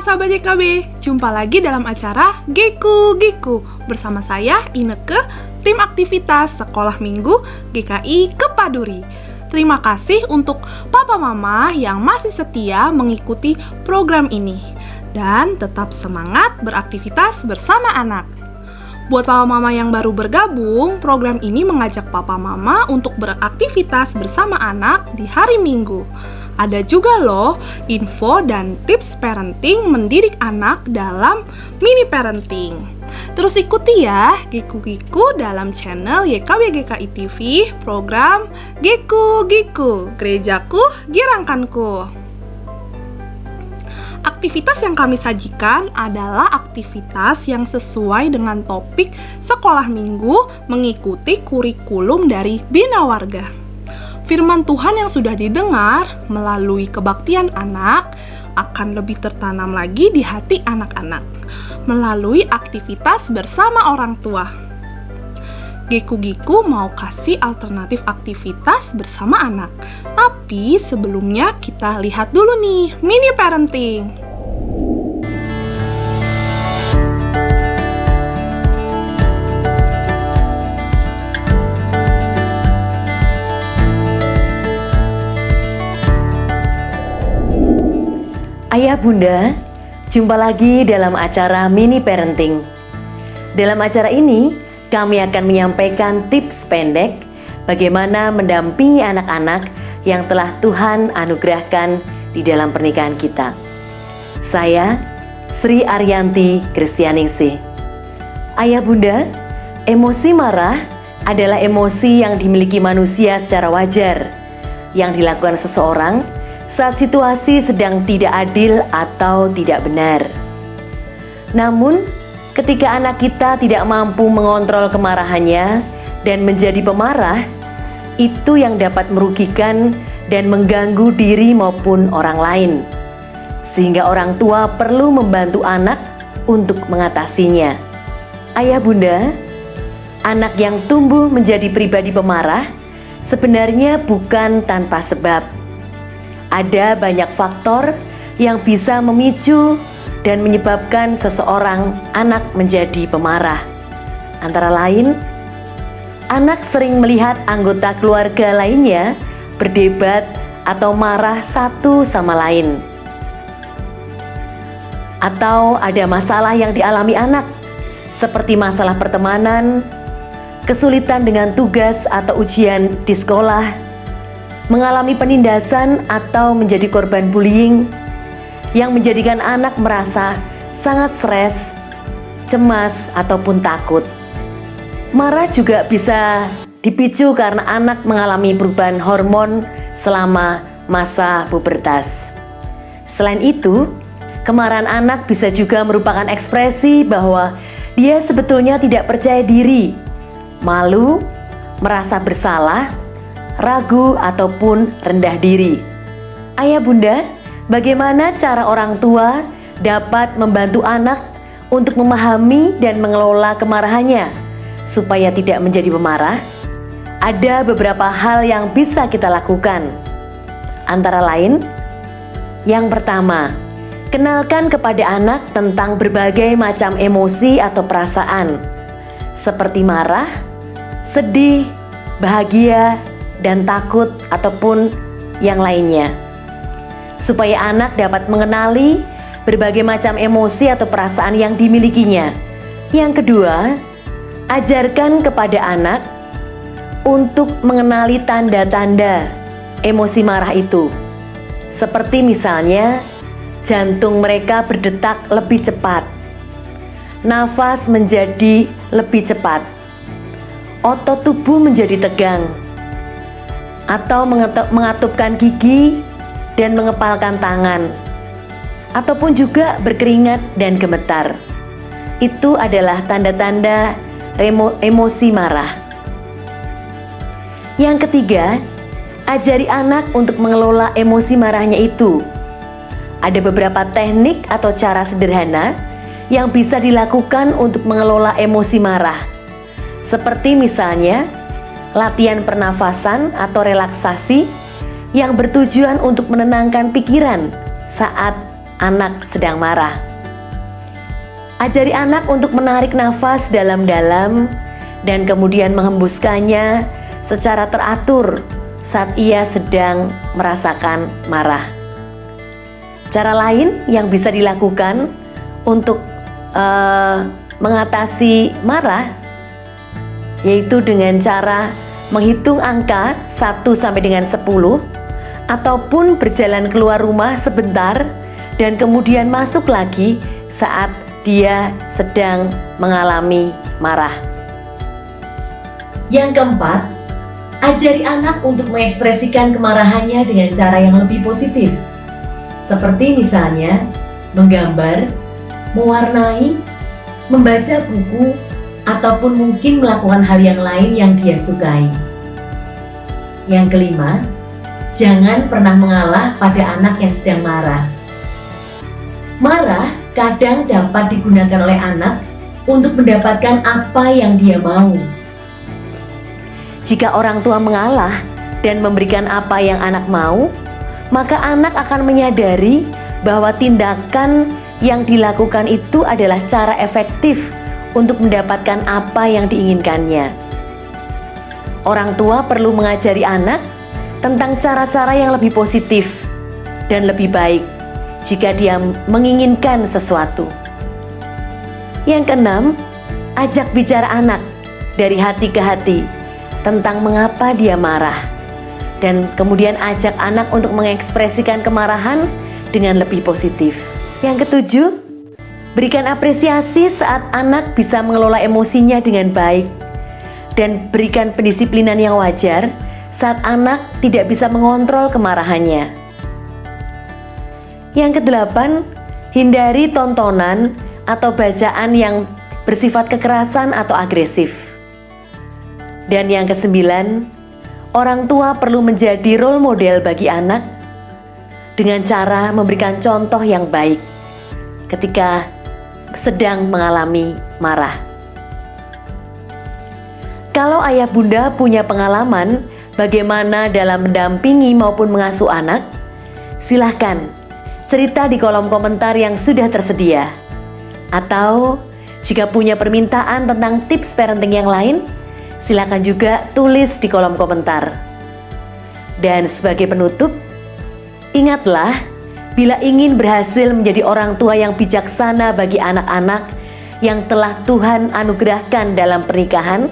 sahabat YKB, jumpa lagi dalam acara Geku Geku bersama saya Ineke, tim aktivitas Sekolah Minggu GKI Kepaduri. Terima kasih untuk papa mama yang masih setia mengikuti program ini dan tetap semangat beraktivitas bersama anak. Buat papa mama yang baru bergabung, program ini mengajak papa mama untuk beraktivitas bersama anak di hari Minggu. Ada juga loh info dan tips parenting mendidik anak dalam mini parenting. Terus ikuti ya Geku-Geku dalam channel YKW GKI TV program Geku-Geku, Gerejaku Girangkanku. Aktivitas yang kami sajikan adalah aktivitas yang sesuai dengan topik sekolah minggu mengikuti kurikulum dari Bina Warga. Firman Tuhan yang sudah didengar melalui kebaktian anak akan lebih tertanam lagi di hati anak-anak melalui aktivitas bersama orang tua. Geku-Geku mau kasih alternatif aktivitas bersama anak. Tapi sebelumnya kita lihat dulu nih mini parenting. Ayah bunda, jumpa lagi dalam acara mini parenting. Dalam acara ini, kami akan menyampaikan tips pendek bagaimana mendampingi anak-anak yang telah Tuhan anugerahkan di dalam pernikahan kita. Saya, Sri Ariyanti Kristianingsih. Ayah bunda, emosi marah adalah emosi yang dimiliki manusia secara wajar, yang dilakukan seseorang saat situasi sedang tidak adil atau tidak benar. Namun, ketika anak kita tidak mampu mengontrol kemarahannya dan menjadi pemarah, itu yang dapat merugikan dan mengganggu diri maupun orang lain. Sehingga orang tua perlu membantu anak untuk mengatasinya. Ayah bunda, anak yang tumbuh menjadi pribadi pemarah sebenarnya bukan tanpa sebab. Ada banyak faktor yang bisa memicu dan menyebabkan seseorang anak menjadi pemarah. Antara lain, anak sering melihat anggota keluarga lainnya berdebat atau marah satu sama lain. Atau ada masalah yang dialami anak, seperti masalah pertemanan, kesulitan dengan tugas atau ujian di sekolah, mengalami penindasan atau menjadi korban bullying yang menjadikan anak merasa sangat stres, cemas, ataupun takut. Marah juga bisa dipicu karena anak mengalami perubahan hormon selama masa pubertas. Selain itu, kemarahan anak bisa juga merupakan ekspresi bahwa dia sebetulnya tidak percaya diri, malu, merasa bersalah, ragu, ataupun rendah diri. Ayah bunda, bagaimana cara orang tua dapat membantu anak untuk memahami dan mengelola kemarahannya supaya tidak menjadi pemarah? Ada beberapa hal yang bisa kita lakukan. Antara lain, yang pertama, kenalkan kepada anak tentang berbagai macam emosi atau perasaan seperti marah, sedih, bahagia, dan takut ataupun yang lainnya, supaya anak dapat mengenali berbagai macam emosi atau perasaan yang dimilikinya. Yang kedua, ajarkan kepada anak untuk mengenali tanda-tanda emosi marah itu, seperti misalnya jantung mereka berdetak lebih cepat, nafas menjadi lebih cepat, otot tubuh menjadi tegang, atau mengatupkan gigi dan mengepalkan tangan, ataupun juga berkeringat dan gemetar. Itu adalah tanda-tanda emosi marah. Yang ketiga, ajari anak untuk mengelola emosi marahnya itu. Ada beberapa teknik atau cara sederhana yang bisa dilakukan untuk mengelola emosi marah, seperti misalnya latihan pernafasan atau relaksasi yang bertujuan untuk menenangkan pikiran saat anak sedang marah. Ajari anak untuk menarik nafas dalam-dalam dan kemudian menghembuskannya secara teratur saat ia sedang merasakan marah. Cara lain yang bisa dilakukan untuk mengatasi marah yaitu dengan cara menghitung angka 1 sampai dengan 10 ataupun berjalan keluar rumah sebentar dan kemudian masuk lagi saat dia sedang mengalami marah. Yang keempat, ajari anak untuk mengekspresikan kemarahannya dengan cara yang lebih positif. Seperti misalnya menggambar, mewarnai, membaca buku, ataupun mungkin melakukan hal yang lain yang dia sukai. Yang kelima, jangan pernah mengalah pada anak yang sedang marah. Marah kadang dapat digunakan oleh anak untuk mendapatkan apa yang dia mau. Jika orang tua mengalah dan memberikan apa yang anak mau, maka anak akan menyadari bahwa tindakan yang dilakukan itu adalah cara efektif untuk mendapatkan apa yang diinginkannya. Orang tua perlu mengajari anak tentang cara-cara yang lebih positif dan lebih baik jika dia menginginkan sesuatu. Yang keenam, ajak bicara anak dari hati ke hati tentang mengapa dia marah, dan kemudian ajak anak untuk mengekspresikan kemarahan dengan lebih positif. Yang ketujuh, berikan apresiasi saat anak bisa mengelola emosinya dengan baik dan berikan pendisiplinan yang wajar saat anak tidak bisa mengontrol kemarahannya. Yang kedelapan, hindari tontonan atau bacaan yang bersifat kekerasan atau agresif. Dan yang kesembilan, orang tua perlu menjadi role model bagi anak dengan cara memberikan contoh yang baik ketika sedang mengalami marah. Kalau ayah bunda punya pengalaman bagaimana dalam mendampingi maupun mengasuh anak, silahkan cerita di kolom komentar yang sudah tersedia. Atau jika punya permintaan tentang tips parenting yang lain, silahkan juga tulis di kolom komentar. Dan sebagai penutup, ingatlah, bila ingin berhasil menjadi orang tua yang bijaksana bagi anak-anak yang telah Tuhan anugerahkan dalam pernikahan,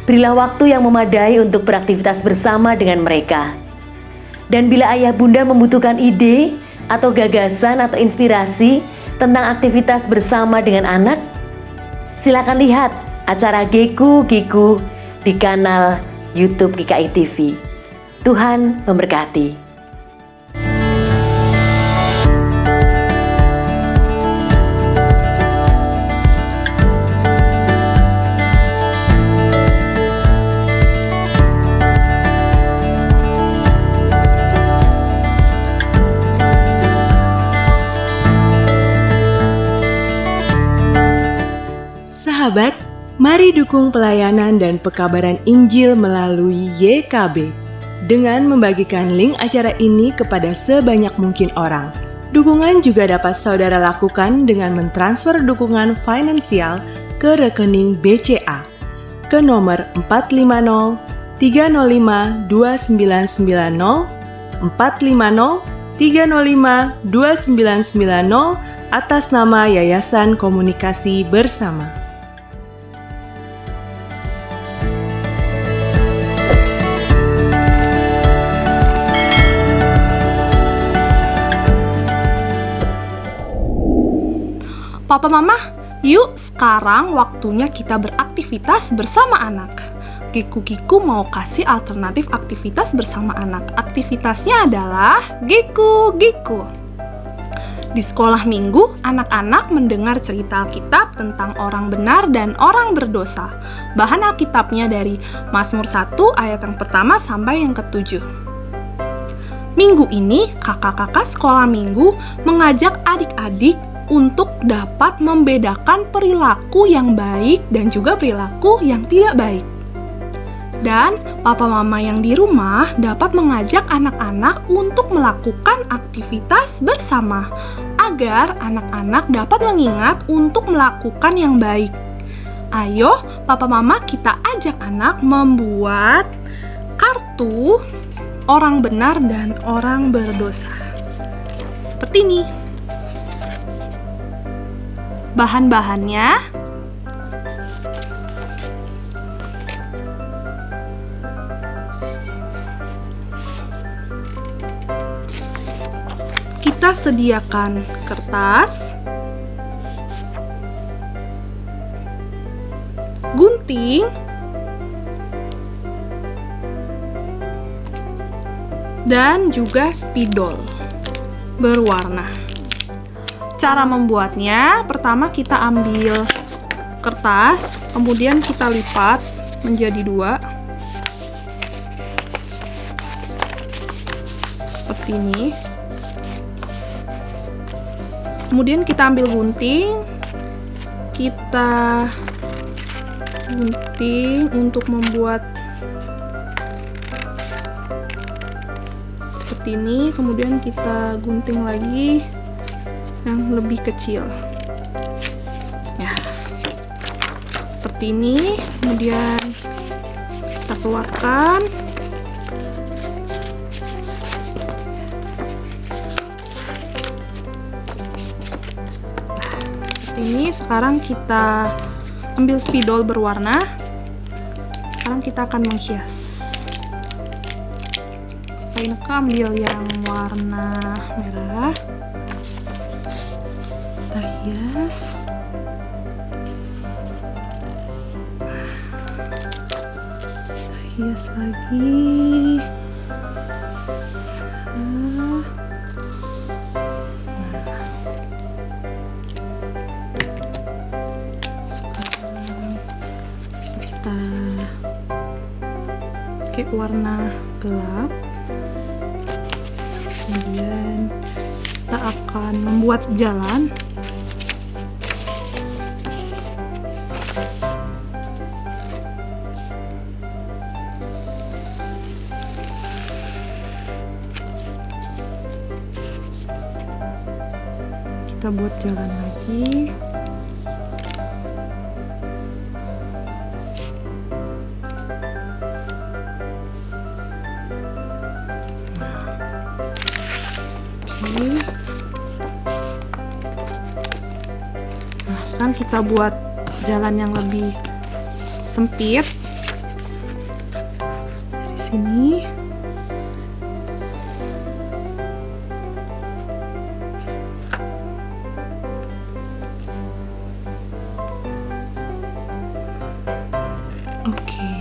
berilah waktu yang memadai untuk beraktivitas bersama dengan mereka. Dan bila ayah bunda membutuhkan ide atau gagasan atau inspirasi tentang aktivitas bersama dengan anak, silakan lihat acara Geku Geku di kanal YouTube GKI TV. Tuhan memberkati. Sahabat, mari dukung pelayanan dan pekabaran Injil melalui YKB dengan membagikan link acara ini kepada sebanyak mungkin orang. Dukungan juga dapat saudara lakukan dengan mentransfer dukungan finansial ke rekening BCA ke nomor 450 305 2990 450 305 2990 atas nama Yayasan Komunikasi Bersama. Papa Mama, yuk sekarang waktunya kita beraktivitas bersama anak. Kiku-Kiku mau kasih alternatif aktivitas bersama anak. Aktivitasnya adalah Giku-Giku. Di sekolah minggu, anak-anak mendengar cerita Alkitab tentang orang benar dan orang berdosa. Bahan Alkitabnya dari Mazmur 1 ayat yang pertama sampai yang ke-7. Minggu ini, kakak-kakak sekolah minggu mengajak adik-adik untuk dapat membedakan perilaku yang baik dan juga perilaku yang tidak baik. Dan papa mama yang di rumah dapat mengajak anak-anak untuk melakukan aktivitas bersama agar anak-anak dapat mengingat untuk melakukan yang baik. Ayo, papa mama kita ajak anak membuat kartu orang benar dan orang berdosa. Seperti ini. Bahan-bahannya kita sediakan kertas, gunting, dan juga spidol berwarna. Cara membuatnya, pertama kita ambil kertas, kemudian kita lipat menjadi 2. Seperti ini. Kemudian kita ambil gunting, kita gunting untuk membuat seperti ini, kemudian kita gunting lagi yang lebih kecil. Ya, seperti ini, kemudian kita keluarkan. Ini sekarang kita ambil spidol berwarna. Sekarang kita akan menghias. Ini ambil yang warna merah. Kita hias. Kita hias lagi. Pakai warna gelap, kemudian kita akan membuat jalan. Kita buat jalan lagi. Nah, sekarang kita buat jalan yang lebih sempit dari sini. Oke.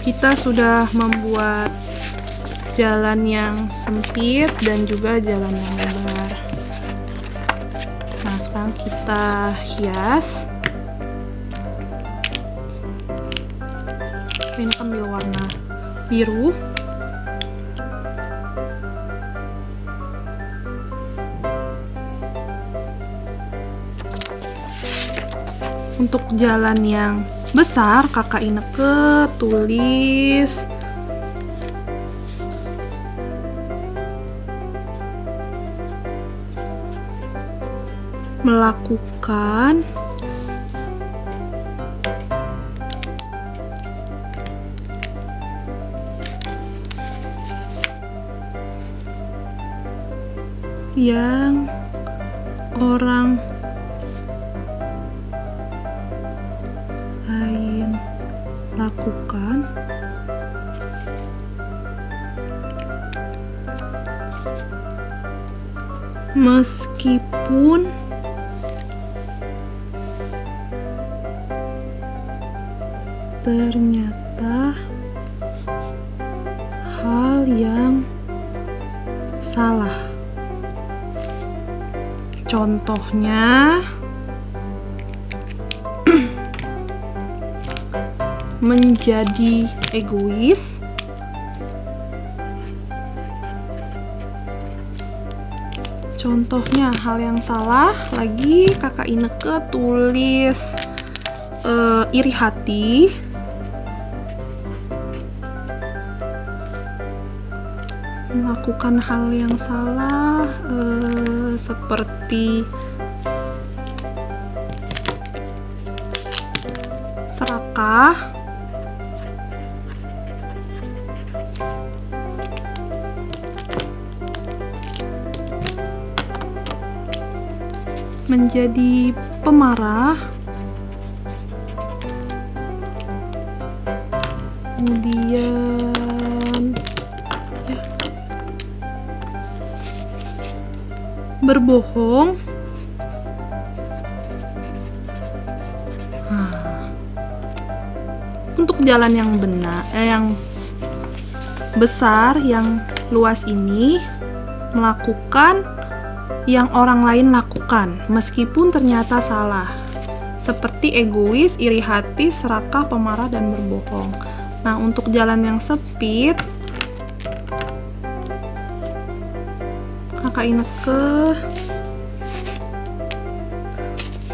Kita sudah membuat jalan yang sempit dan juga jalan yang lebar. Nah, sekarang kita hias. Ini ambil warna biru. Untuk jalan yang besar, Kakak Ineke tulis melakukan yang orang lain lakukan meskipun ternyata hal yang salah. Contohnya menjadi egois, contohnya hal yang salah. Lagi Kakak Ineke tulis iri hati, melakukan hal yang salah, seperti serakah, menjadi pemarah, kemudian berbohong. Untuk jalan yang benar, yang besar, yang luas ini, melakukan yang orang lain lakukan, meskipun ternyata salah, seperti egois, iri hati, serakah, pemarah, dan berbohong. Nah, untuk jalan yang sempit, Kakak Ineke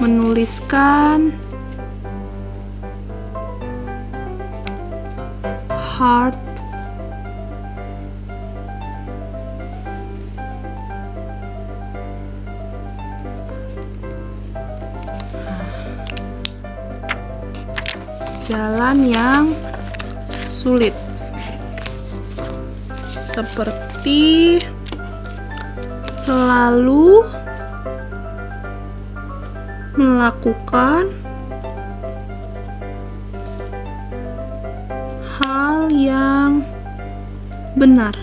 menuliskan heart, jalan yang sulit, seperti selalu melakukan hal yang benar.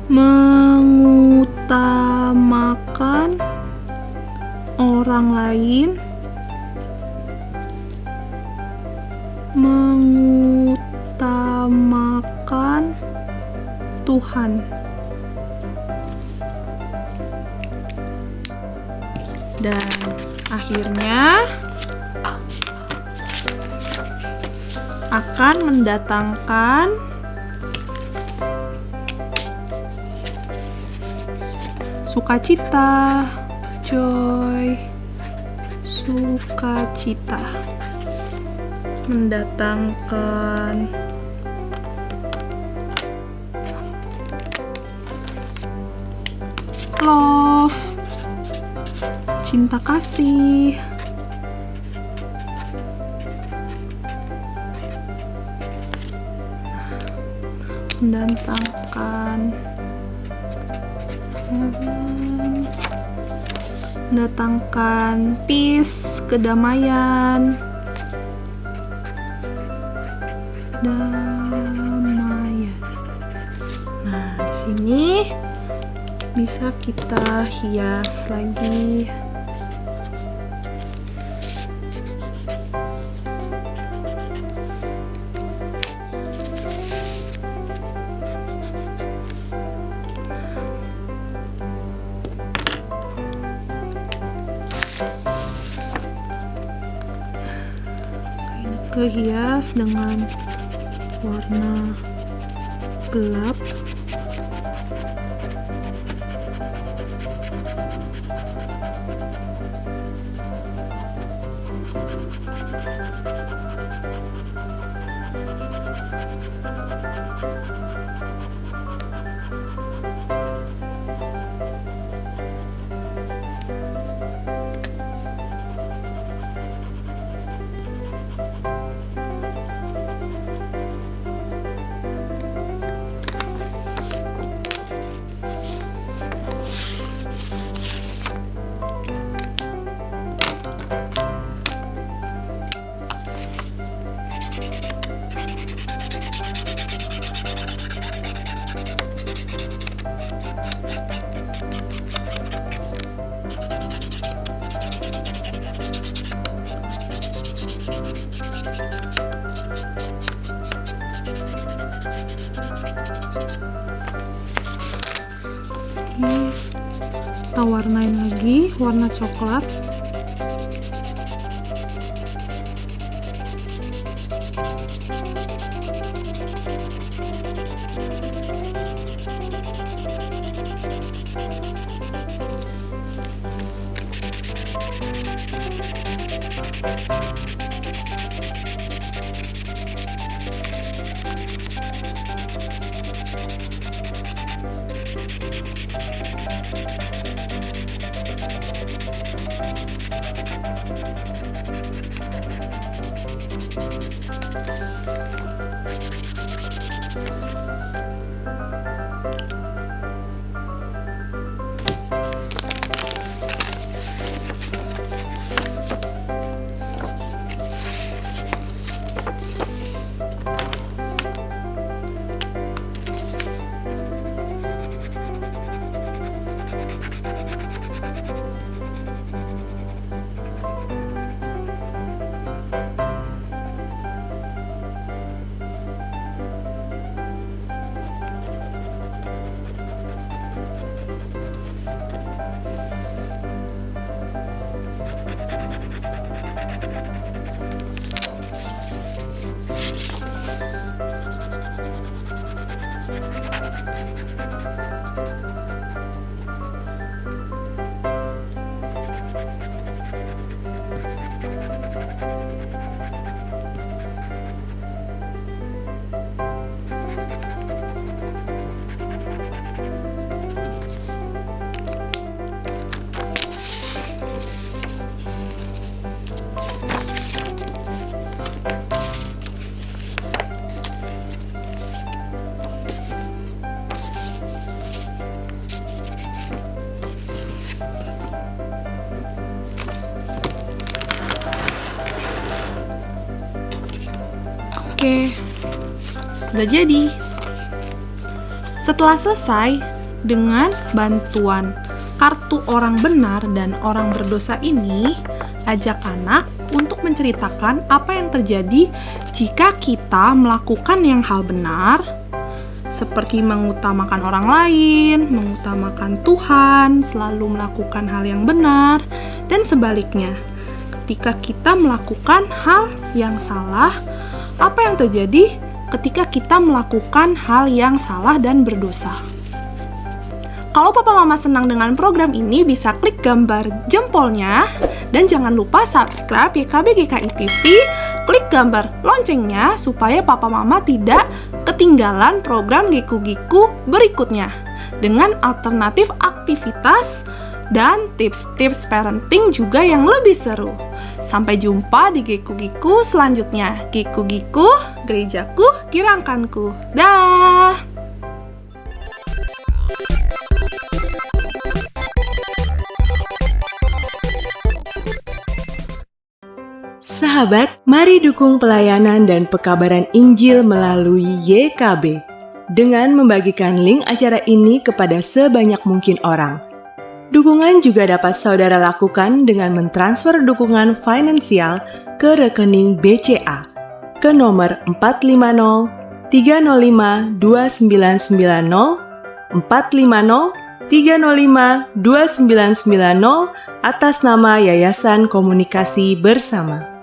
Mengutamakan orang lain, mengutamakan Tuhan. Dan akhirnya akan mendatangkan sukacita, joy, sukacita, mendatangkan love, cinta kasih, mendatangkan heaven, mendatangkan peace, kedamaian, damaian. Nah, di sini bisa kita hias lagi. Kehias dengan warna gelap, kita warnain lagi warna coklat. Oke, sudah jadi. Setelah selesai dengan bantuan kartu orang benar dan orang berdosa ini, ajak anak untuk menceritakan apa yang terjadi jika kita melakukan yang hal benar, seperti mengutamakan orang lain, mengutamakan Tuhan, selalu melakukan hal yang benar, dan sebaliknya. Ketika kita melakukan hal yang salah, apa yang terjadi ketika kita melakukan hal yang salah dan berdosa? Kalau papa mama senang dengan program ini, bisa klik gambar jempolnya dan jangan lupa subscribe YKB GKI TV, klik gambar loncengnya supaya papa mama tidak ketinggalan program Giku-Giku berikutnya dengan alternatif aktivitas dan tips-tips parenting juga yang lebih seru. Sampai jumpa di Giku-Giku selanjutnya. Giku-Giku, gerejaku, kirangkanku. Dah. Sahabat, mari dukung pelayanan dan pekabaran Injil melalui YKB dengan membagikan link acara ini kepada sebanyak mungkin orang. Dukungan juga dapat saudara lakukan dengan mentransfer dukungan finansial ke rekening BCA ke nomor 450 305 2990 450 305 2990 atas nama Yayasan Komunikasi Bersama.